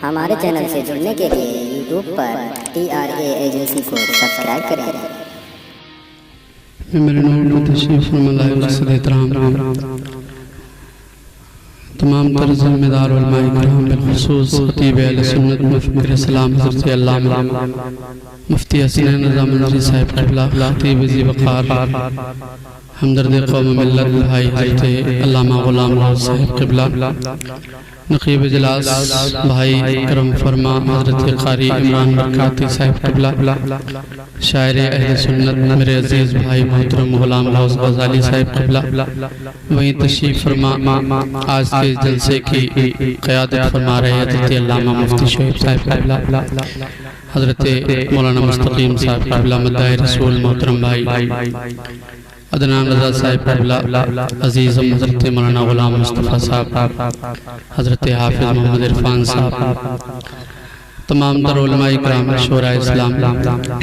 हमारे चैनल से जुड़ने के लिए यूट्यूब पर TRA एजेंसी को सब्सक्राइब करें। मेरे नूर तशरीफ तमाम तर ज़िम्मेदार उलमाए किराम बिलखुसूस खतीब अहले सुन्नत मुफ़क्किर इस्लाम हज़रत अल्लामा मुफ्ती हसन निज़ाम नज़री साहिब क़िबला खतीब ज़ी वक़ार हमदर्द कौम मिल्लत भाई हज़रत अल्लामा ग़ुलाम रऊफ़ साहिब क़िबला नक़ीब इजलास भाई करम फरमा हज़रत क़ारी इमरान बरकाती साहिब क़िबला शायर अहले सुन्नत मेरे अजीज़ भाई मोहतरम ग़ुलाम रऊफ़ ग़ज़ाली साहिब क़िबला वहीं तशरीफ़ फरमा आज के जलसे की क़यादत फरमा रहे हज़रत अल्लामा मुफ्ती शोएब साहिब क़िबला हज़रत मौलाना मुस्तक़ीम साहिब क़िबला मद्दाह रसूल मोहतरम भाई अदनान रज़ा साहिब क़िबला अज़ीज़ हज़रत मौलाना ग़ुलाम मुस्तफ़ा साहब हज़रत हाफ़िज़ मोहम्मद इरफान साहब तमाम तर उलमाए किराम शोरा इस्लाम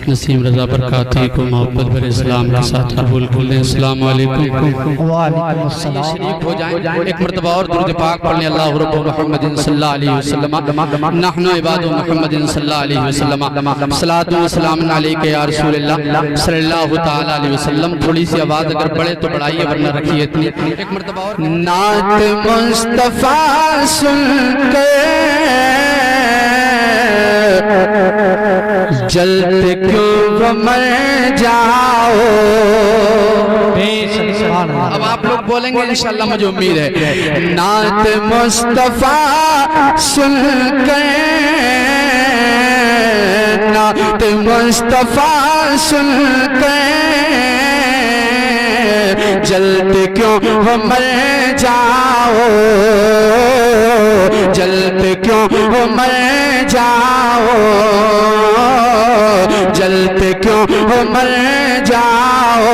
नसीम रज़ा बरकाती को मोहब्बत भरे इस्लाम के साथ कबूल कर लें। अस्सलाम वालेकुम। शरीक हो जाएं, एक मर्तबा और दुरूद पाक पढ़ लें। अल्लाहु रब्बु मुहम्मदिन सल्लल्लाहु अलैहि वसल्लम नहनु इबादु मुहम्मदिन सल्लल्लाहु अलैहि वसल्लम सलातु व सलामुन अलैका या रसूलल्लाह सल्लल्लाहु तआला अलैहि वसल्लम। थोड़ी सी आवाज़ अगर बढ़े तो बढ़ाइए वरना रखिए इतनी। एक मर्तबा और नात मुस्तफ़ा सुन के जलते क्यों मर जाओ। अब आप लोग बोलेंगे इंशाअल्लाह, मुझे उम्मीद है। नात मुस्तफ़ा सुन के नात मुस्तफ़ा सुन के जलते क्यों मर जाओ, जलते क्यों मर जाओ, जलते क्यों मर जाओ।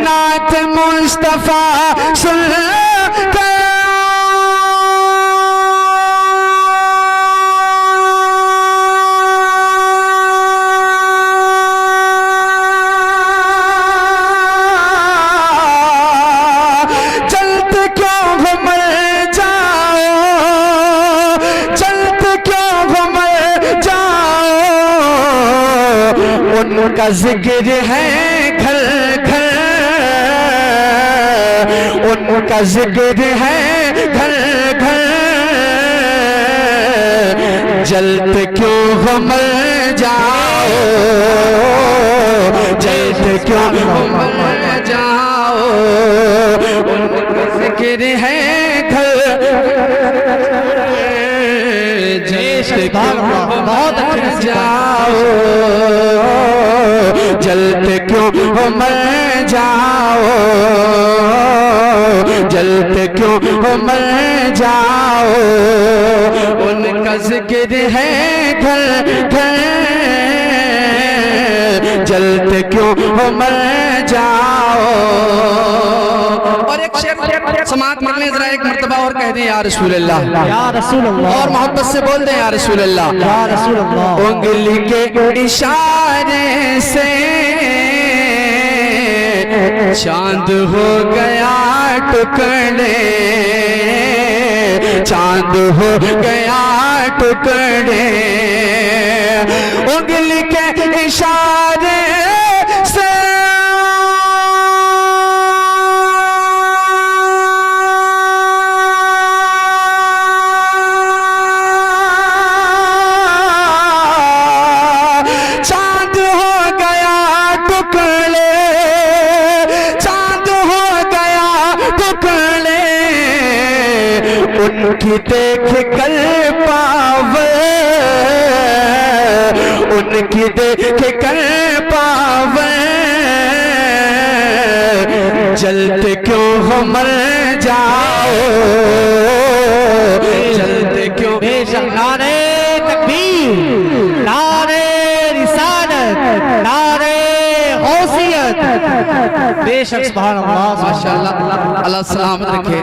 नात मुस्तफ़ा सुन के जलते क्यों मर जाओ, जलते क्यों मर जाओ। उनका जिक्र है घर घर, उनका जिक्र है घर घर। जलते क्यों मर जाओ, जलते क्यों मर जाओ। उनका जिक्र है घर जलते क्यों बहुत जाओ, जलते क्यों मर जाओ, जलते क्यों मर जाओ। उनका जिक्र है घर घर, जलते क्यों मर जाओ। और एक शेर समात कर लें जरा, एक मर्तबा और कह दें या रसूल अल्लाह, या रसूल अल्लाह, और मोहब्बत से बोल दें या रसूल अल्लाह, या रसूल अल्लाह। उंगली के इशारे से चांद हो गया टुकड़े, चांद हो गया टुकड़े। उंगली के इशारे से चांद हो गया टुकड़े, चांद हो गया टुकड़े। उनकी देख कर पावे, उनकी देख कर पावे। जलते क्यों मर जाओ, जलते क्यों। नारे तकबीर, नारे रिसालत, नारे गौसियत। बेशक सुभान अल्लाह, माशाअल्लाह। अल्लाह सलामत रखे।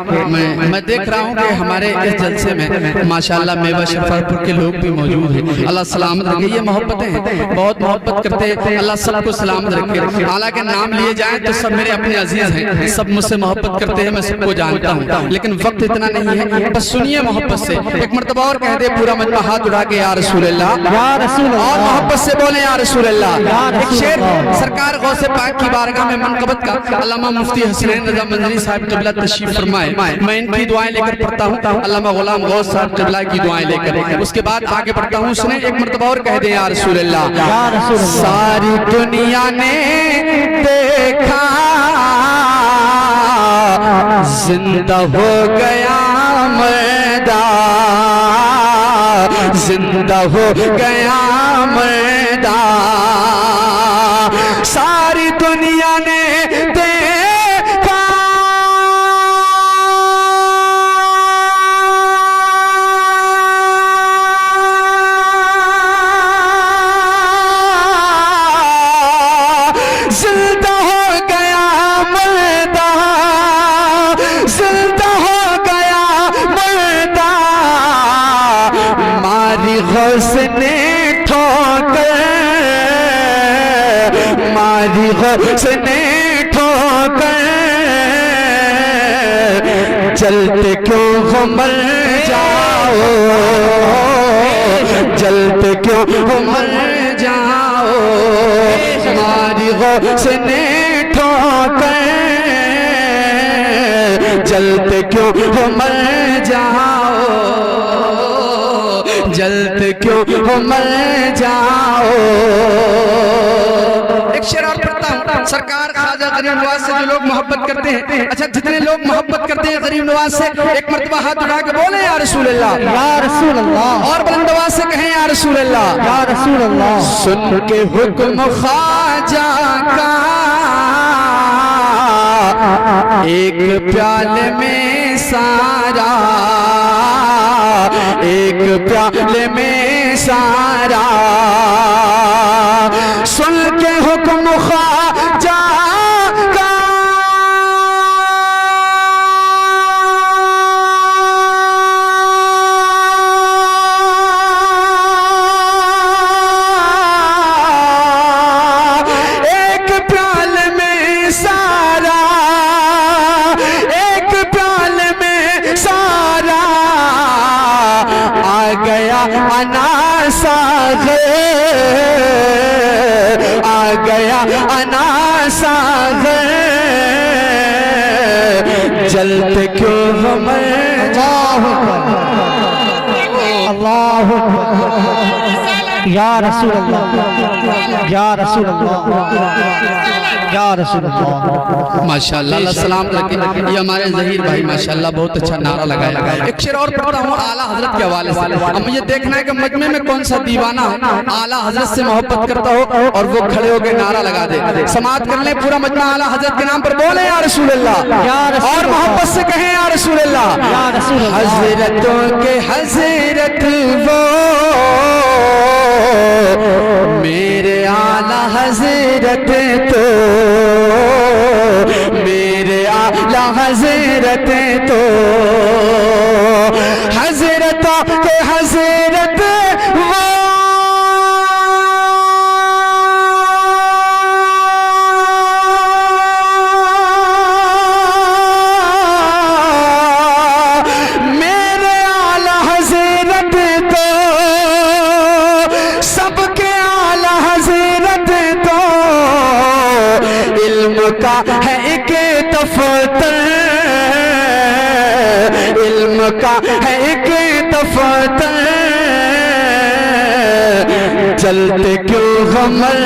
मैं देख रहा हूँ कि हमारे इस जलसे में माशाअल्लाह मेवा शफरपुर के लोग भी मौजूद हैं। अल्लाह सलामत रखे। ये मोहब्बतें हैं, बहुत मोहब्बत करते हैं। अल्लाह सबको सलामत रखे। हालांकि नाम लिए जाए तो सब मेरे अपने अजीज हैं, सब मुझसे मोहब्बत करते हैं, मैं सबको जानता हूँ, लेकिन वक्त इतना नहीं है। बस सुनिए मोहब्बत से एक मर्तबा और कह दे पूरा मजमा हाथ उठा के या रसूल अल्लाह, और मोहब्बत से बोले या रसूल अल्लाह। एक शेर सरकार गौसे पाक की बारगाह में मनकबत का अल्लामा मुफ्ती हसनैन रज़ा मंजरी साहब क़िबला तशरीफ फरमाए। मैं इनकी दुआएं लेकर पढ़ता हूँ, अल्लामा गुलाम गौस साहब क़िबला की दुआएं लेकर, उसके बाद आगे बढ़ता हूँ। उसने एक मर्तबा और कह दे या रसूल अल्लाह। सारी दुनिया ने देखा जिंदा हो गया मर्दा, जिंदा हो गया मर्दा। सारी दुनिया ने देखा जिंदा हो गया मर्दा, जिंदा हो गया मर्दा। मारी गौस ने ठोकर, मारी गौस ने ठोकर, जलते क्यों हो मर जाओ, जलते क्यों हो मर जाओ। मारी गौस ने ठोकर, जलते क्यों हो मर जाओ, जलते क्यों हो मर जाओ। एक शेर और पढ़ता हूँ। सरकार ख्वाजा गरीब नवाज से जो लोग मोहब्बत करते हैं, अच्छा जितने लोग मोहब्बत करते हैं गरीब नवाज से, एक मर्तबा हाथ उठा के बोले या रसूल अल्लाह, या रसूल अल्लाह, और बुलंद आवाज से कहें या रसूल अल्लाह, या रसूल अल्लाह। सुन के हुक्म ख्वाजा का एक प्याले में सारा, एक प्याले में सारा। सुन के हुक्म ख्वाजा का एक प्याले में सारा, एक प्याले में सारा। आ गया अनासागर, आ गया अनासागर। जलते क्यों हो मर जाओ, अल्लाह या रसूल अल्लाह, या रसूल अल्लाह, या रसूल अल्लाह। माशाअल्लाह, अल्लाह सलाम रखे। ये हमारे ज़हीर भाई माशाअल्लाह बहुत अच्छा नारा लगाया। एक शेर और पढ़ता हूँ आला हजरत के हवाले से। अब मुझे देखना है कि मजमे में कौन सा दीवाना आला हजरत से मोहब्बत करता हो और वो खड़े होकर नारा लगा दे। समाअत कर ले पूरा मजमा आला हजरत के नाम पर बोले या रसूल अल्लाह, और मोहब्बत से कहें या रसूल अल्लाह। हजरतों के हजरत वो मेरे आला हजरत, तो मेरे आला हजरत, तो हजरतों के हजरत वो मेरे आला हजरत, तो सबके आला हजरत, तो इल्म का है एक दफ्तर, इल्म का है एक दफ्तर। जलते क्यों हो मर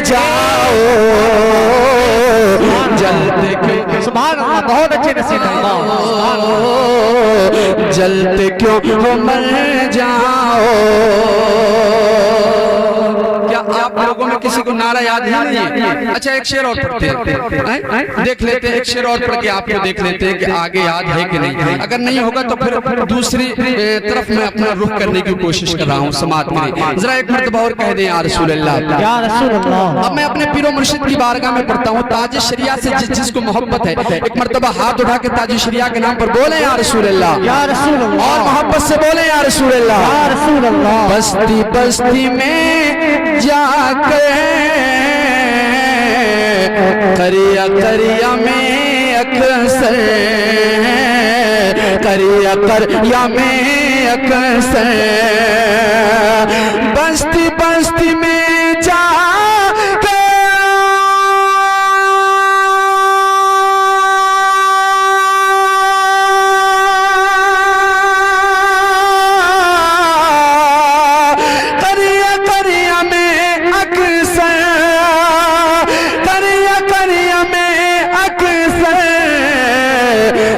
जाओ, जलते क्यों, सुभान अल्लाह, बहुत अच्छे नसीब है, जलते क्यों हो मर जाओ। क्या आप आप लोगों में किसी को नारा याद नहीं है? अच्छा एक शेर और पढ़ते हैं, देख लेते हैं, एक शेर और पढ़ के आपको देख लेते हैं कि आगे याद है कि नहीं। अगर नहीं होगा तो फिर दूसरी तरफ मैं अपना रुख करने की कोशिश कर रहा हूँ समात में। जरा एक मर्तबा और कह दें या रसूल अल्लाह, या रसूल अल्लाह। अब मैं अपने पीरो मुर्शिद की बारगाह में पढ़ता हूँ, ताज शरिया से जिसको मोहब्बत है एक मर्तबा हाथ उठा के ताज शरिया के नाम पर बोले या रसूल अल्लाह, या रसूल अल्लाह, और मोहब्बत से बोले या रसूल अल्लाह, या रसूल अल्लाह। बस्ती बस्ती में जाकर करिया करिया में अक्सर, करिया करिया में अक्सर, बस्ती बस्ती में जा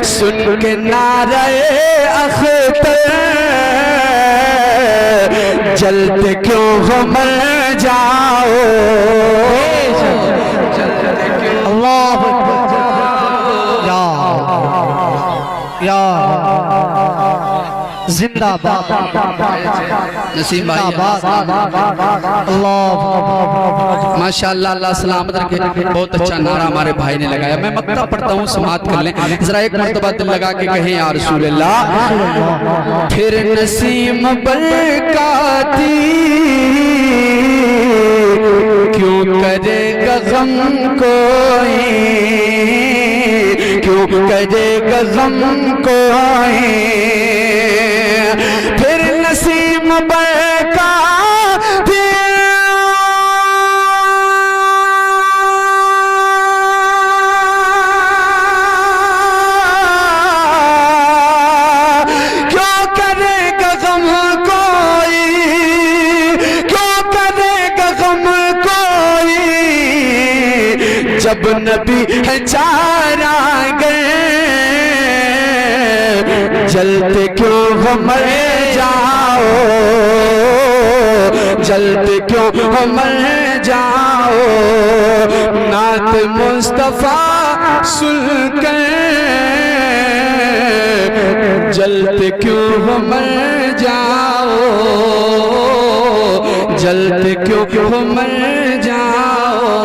सुन के नारे अख्तर, जलते क्यों हो मर जाओ, अल्लाह या जिंदाबाद नसीम भाई, अल्लाह माशाअल्लाह, अल्लाह सलामत रखे। बहुत अच्छा नारा हमारे भाई ने लगाया। मैं मक्ता पढ़ता हूँ, समात कर लें जरा एक मर्तबा दिल लगा के कहें या रसूल अल्लाह। फिर नसीम बरकाती क्यों करेगा गम कोई, क्यों करेगा गम कोई, फिर नसीम बरका क्यों करेगा गम कोई, क्यों करेगा गम कोई, जब नबी है चारा गए, जलते क्यों हो मर जाओ, जलते क्यों हो मर जाओ, नात मुस्तफा सुनकर जलते क्यों हो मर जाओ, जलते क्यों हो मर जाओ।